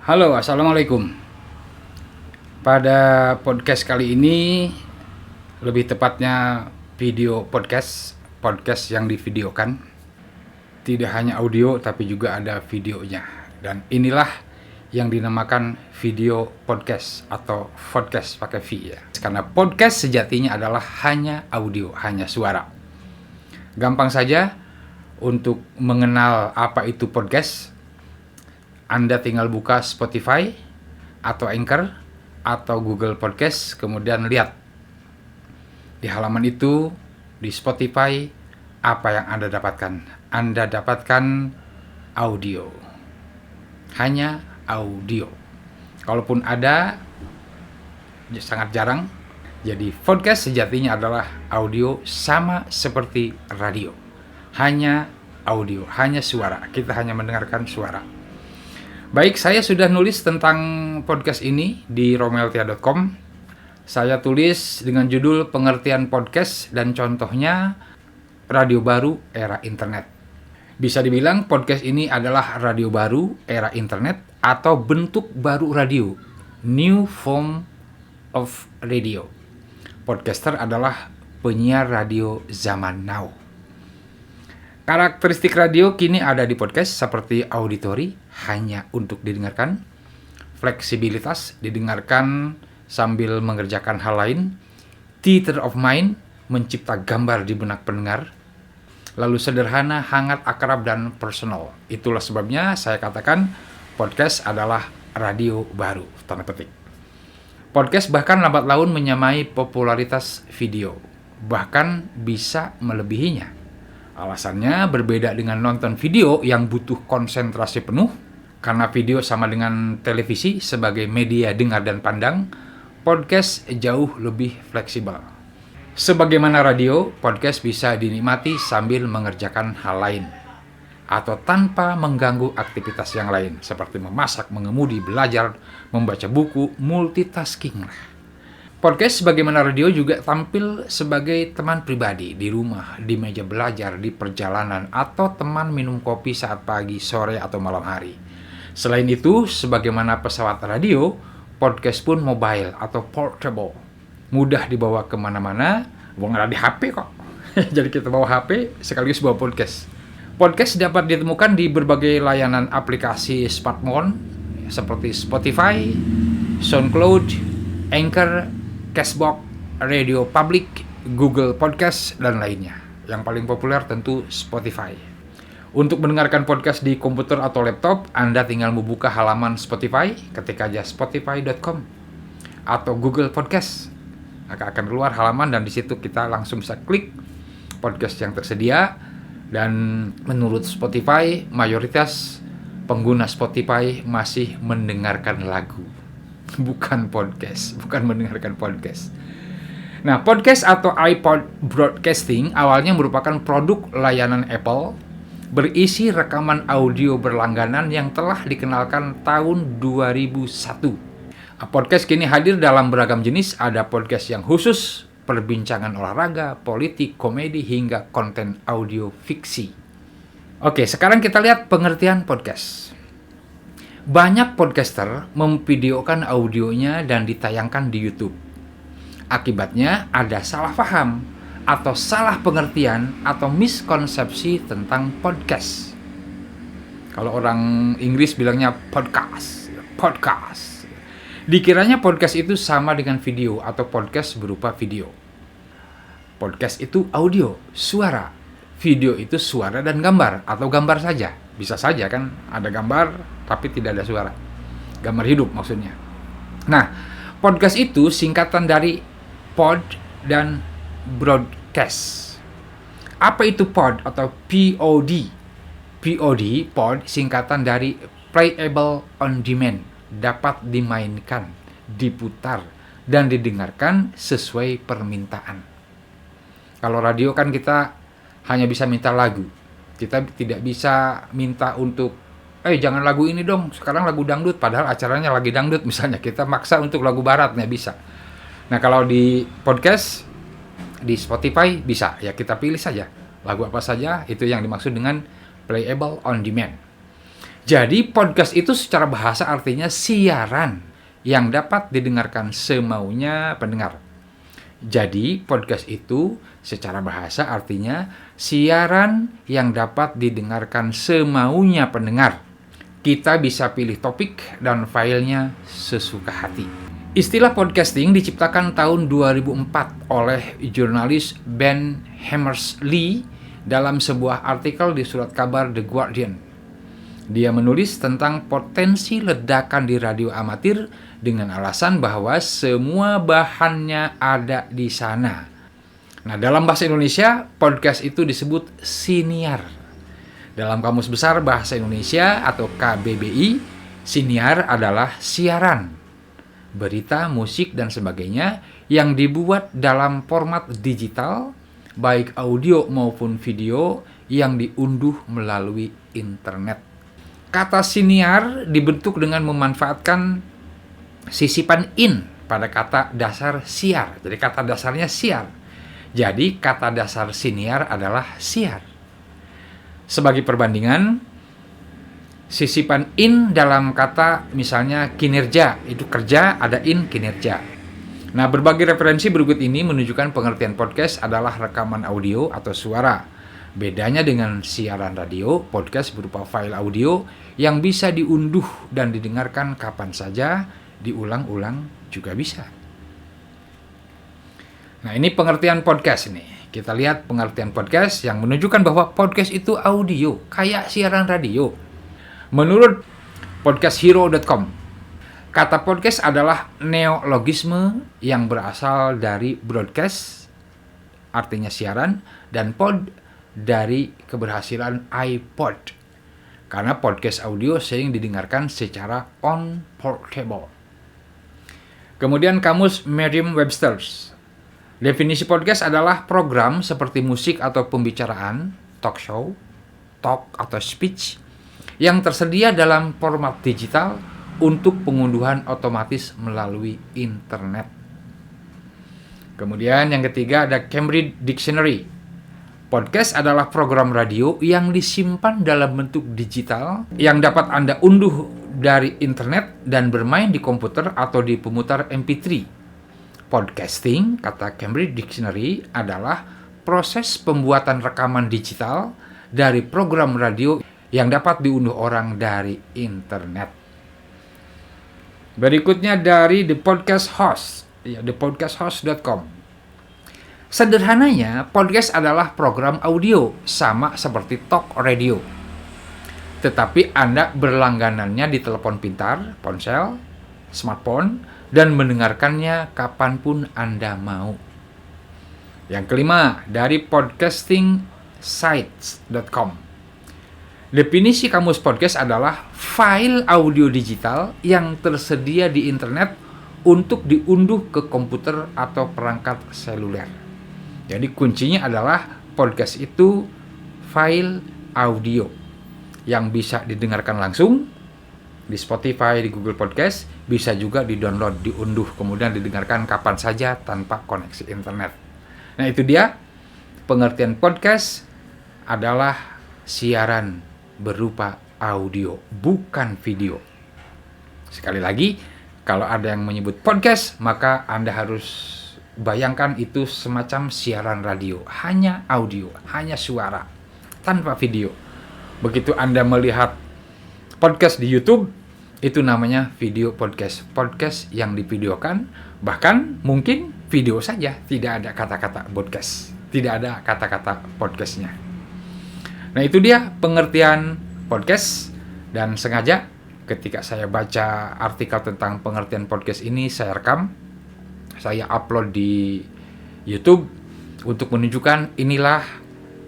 Halo, Assalamualaikum. Pada podcast kali ini, lebih tepatnya video podcast yang divideokan. Tidak hanya audio, tapi juga ada videonya. Dan inilah yang dinamakan video podcast atau podcast pakai V ya. Karena podcast sejatinya adalah hanya audio, hanya suara. Gampang saja untuk mengenal apa itu podcast. Anda tinggal buka Spotify atau Anchor atau Google Podcast, kemudian lihat di halaman itu di Spotify apa yang Anda dapatkan. Anda dapatkan audio, hanya audio. Kalaupun ada, sangat jarang. Jadi podcast sejatinya adalah audio, sama seperti radio, hanya audio, hanya suara. Kita hanya mendengarkan suara. Baik, saya sudah nulis tentang podcast ini di romeltia.com. Saya tulis dengan judul pengertian podcast dan contohnya radio baru era internet. Bisa dibilang podcast ini adalah radio baru era internet atau bentuk baru radio, new form of radio. Podcaster adalah penyiar radio zaman now. Karakteristik radio kini ada di podcast seperti auditori, hanya untuk didengarkan, fleksibilitas, didengarkan sambil mengerjakan hal lain, theater of mind, mencipta gambar di benak pendengar, lalu sederhana, hangat, akrab, dan personal. Itulah sebabnya saya katakan podcast adalah radio baru, tanda petik. Podcast bahkan lambat laun menyamai popularitas video, bahkan bisa melebihinya. Alasannya berbeda dengan nonton video yang butuh konsentrasi penuh. Karena video sama dengan televisi sebagai media dengar dan pandang, podcast jauh lebih fleksibel. Sebagaimana radio, podcast bisa dinikmati sambil mengerjakan hal lain atau tanpa mengganggu aktivitas yang lain seperti memasak, mengemudi, belajar, membaca buku, multitasking. Podcast sebagaimana radio juga tampil sebagai teman pribadi di rumah, di meja belajar, di perjalanan, atau teman minum kopi saat pagi, sore, atau malam hari. Selain itu, sebagaimana pesawat radio, podcast pun mobile atau portable. Mudah dibawa kemana-mana, bukan ada di HP kok. Jadi kita bawa HP, sekaligus bawa podcast. Podcast dapat ditemukan di berbagai layanan aplikasi smartphone, seperti Spotify, SoundCloud, Anchor, Castbox, Radio Public, Google Podcast, dan lainnya. Yang paling populer tentu Spotify. Untuk mendengarkan podcast di komputer atau laptop, Anda tinggal membuka halaman Spotify, ketik aja spotify.com atau Google Podcast. Maka akan keluar halaman dan di situ kita langsung bisa klik podcast yang tersedia. Dan menurut Spotify, mayoritas pengguna Spotify masih mendengarkan lagu. Bukan podcast, bukan mendengarkan podcast. Nah, podcast atau iPod Broadcasting awalnya merupakan produk layanan Apple berisi rekaman audio berlangganan yang telah dikenalkan tahun 2001. Podcast kini hadir dalam beragam jenis, ada podcast yang khusus, perbincangan olahraga, politik, komedi, hingga konten audio fiksi. Oke, sekarang kita lihat pengertian podcast. Banyak podcaster memvideokan audionya dan ditayangkan di YouTube. Akibatnya ada salah paham atau salah pengertian atau miskonsepsi tentang podcast. Kalau orang Inggris bilangnya podcast. Dikiranya podcast itu sama dengan video atau podcast berupa video. Podcast itu audio, suara. Video itu suara dan gambar atau gambar saja. Bisa saja kan ada gambar tapi tidak ada suara. Gambar hidup maksudnya. Nah, podcast itu singkatan dari pod dan broadcast. Apa itu pod atau POD? POD, pod, singkatan dari playable on demand. Dapat dimainkan, diputar, dan didengarkan sesuai permintaan. Kalau radio kan kita hanya bisa minta lagu. Kita tidak bisa minta untuk jangan lagu ini dong, sekarang lagu dangdut, padahal acaranya lagi dangdut misalnya. Kita maksa untuk lagu barat, nggak bisa. Nah, kalau di podcast, di Spotify bisa, ya kita pilih saja lagu apa saja, itu yang dimaksud dengan playable on demand. Jadi podcast itu secara bahasa artinya siaran yang dapat didengarkan semaunya pendengar. Jadi podcast itu secara bahasa artinya siaran yang dapat didengarkan semaunya pendengar. Kita bisa pilih topik dan filenya sesuka hati. Istilah podcasting diciptakan tahun 2004 oleh jurnalis Ben Hammersley dalam sebuah artikel di surat kabar The Guardian. Dia menulis tentang potensi ledakan di radio amatir dengan alasan bahwa semua bahannya ada di sana. Nah, dalam bahasa Indonesia, podcast itu disebut siniar. Dalam Kamus Besar Bahasa Indonesia atau KBBI, siniar adalah siaran, berita, musik, dan sebagainya yang dibuat dalam format digital, baik audio maupun video yang diunduh melalui internet. Kata siniar dibentuk dengan memanfaatkan sisipan in pada kata dasar siar. Jadi kata dasarnya siar. Jadi kata dasar siniar adalah siar. Sebagai perbandingan, sisipan in dalam kata misalnya kinerja, itu kerja, ada in kinerja. Nah, berbagai referensi berikut ini menunjukkan pengertian podcast adalah rekaman audio atau suara. Bedanya dengan siaran radio, podcast berupa file audio yang bisa diunduh dan didengarkan kapan saja, diulang-ulang juga bisa. Nah, ini pengertian podcast nih. Kita lihat pengertian podcast yang menunjukkan bahwa podcast itu audio, kayak siaran radio. Menurut podcasthero.com, kata podcast adalah neologisme yang berasal dari broadcast, artinya siaran, dan pod dari keberhasilan iPod. Karena podcast audio sering didengarkan secara on-portable. Kemudian kamus Merriam-Webster. Definisi podcast adalah program seperti musik atau pembicaraan, talk show, talk atau speech, yang tersedia dalam format digital untuk pengunduhan otomatis melalui internet. Kemudian yang ketiga ada Cambridge Dictionary. Podcast adalah program radio yang disimpan dalam bentuk digital yang dapat Anda unduh dari internet dan bermain di komputer atau di pemutar MP3. Podcasting, kata Cambridge Dictionary, adalah proses pembuatan rekaman digital dari program radio yang dapat diunduh orang dari internet. Berikutnya dari The Podcast Host, thepodcasthost.com. Sederhananya, podcast adalah program audio sama seperti talk radio. Tetapi Anda berlangganannya di telepon pintar, ponsel, smartphone, dan mendengarkannya kapanpun Anda mau. Yang kelima, dari podcastingsites.com. Definisi kamus podcast adalah file audio digital yang tersedia di internet untuk diunduh ke komputer atau perangkat seluler. Jadi kuncinya adalah podcast itu file audio yang bisa didengarkan langsung di Spotify, di Google Podcast, bisa juga di-download, diunduh, kemudian didengarkan kapan saja tanpa koneksi internet. Nah, itu dia pengertian podcast adalah siaran berupa audio, bukan video. Sekali lagi, kalau ada yang menyebut podcast, maka Anda harus bayangkan itu semacam siaran radio, hanya audio, hanya suara, tanpa video. Begitu Anda melihat podcast di YouTube, itu namanya video podcast. Podcast yang divideokan, bahkan mungkin video saja, tidak ada kata-kata podcast, tidak ada kata-kata podcastnya. Nah, itu dia pengertian podcast, dan sengaja ketika saya baca artikel tentang pengertian podcast ini, saya rekam, saya upload di YouTube untuk menunjukkan inilah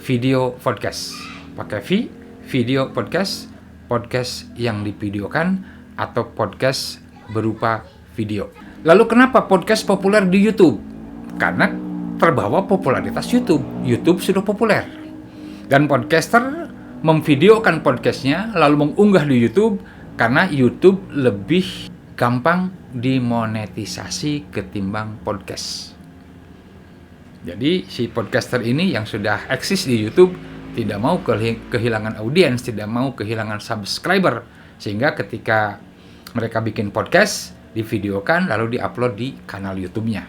video podcast. Pakai video podcast, podcast yang divideokan atau podcast berupa video. Lalu kenapa podcast populer di YouTube? Karena terbawa popularitas YouTube. YouTube sudah populer. Dan podcaster memvideokan podcastnya lalu mengunggah di YouTube karena YouTube lebih gampang dimonetisasi ketimbang podcast. Jadi si podcaster ini yang sudah eksis di YouTube tidak mau kehilangan audiens, tidak mau kehilangan subscriber, Sehingga ketika mereka bikin podcast, divideokan lalu diupload di kanal YouTube-nya.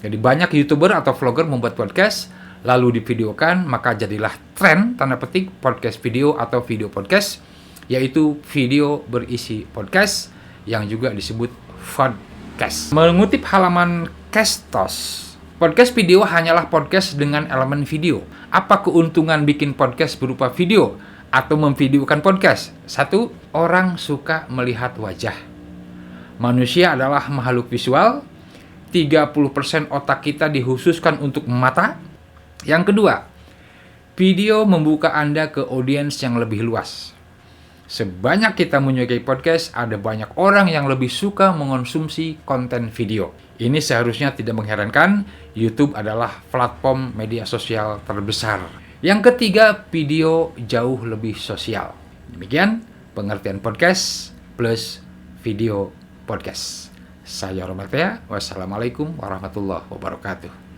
Jadi banyak YouTuber atau vlogger membuat podcast lalu divideokan, maka jadilah tren tanda petik podcast video atau video podcast, yaitu video berisi podcast yang juga disebut podcast. Mengutip halaman Castos, podcast video hanyalah podcast dengan elemen video. Apa keuntungan bikin podcast berupa video atau memvideokan podcast? 1. Orang suka melihat wajah. Manusia adalah makhluk visual. 30% otak kita dikhususkan untuk mata. Yang kedua, video membuka Anda ke audiens yang lebih luas. Sebanyak kita menyukai podcast, ada banyak orang yang lebih suka mengonsumsi konten video. Ini seharusnya tidak mengherankan, YouTube adalah platform media sosial terbesar. Yang ketiga, video jauh lebih sosial. Demikian pengertian podcast plus video podcast. Saya Romatea, wassalamualaikum warahmatullahi wabarakatuh.